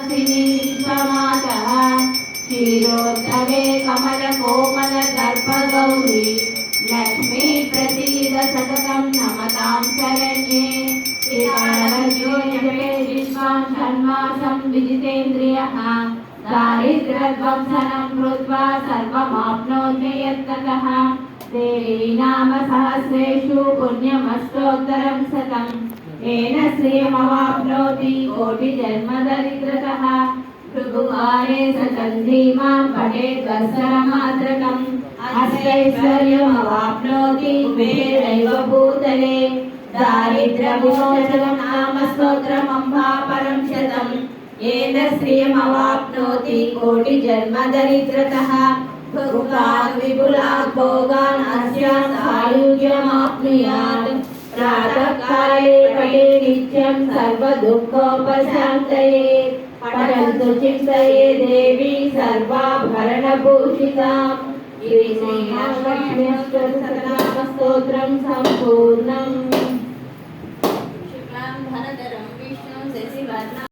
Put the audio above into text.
विश्वमातः क्षीरोद्धरे कमलकोमलदर्पगौरी लक्ष्मी प्रसीद सततं नमतां शरण्ये एतावद्यो जपे विश्वं षण्मासं विजितेन्द्रियः दारिद्र्यध्वंसनं कृत्वा सर्वमाप्नोति यत्ततः देवी नाम सहस्रेषु पुण्यमष्टोत्तरं शतम् येन श्रियमवाप्नोति कोटिजन्मदरिद्रतः भृगुवारे सचन्द्रीमां पठेत् वत्सरमात्रकम् अष्टैश्वर्यमवाप्नोति कुबेरैव भूतले दारिद्र्यविमोचनं नाम स्तोत्रमम्बा परं शतम् येन श्रियमवाप्नोति कोटिजन्मदरिद्रतः भुक्तान् विपुलान् भोगान् अस्यान् सायुज्यमाप्नुयात् प्रातःकाले पठे नित्यं सर्वदुःखोपशान्तये पठन्तु चिन्तये देवी सर्वाभरणभूषिताम् इति श्रीमहालक्ष्म्यष्टोत्तरनामस्तोत्रं सम्पूर्णम्।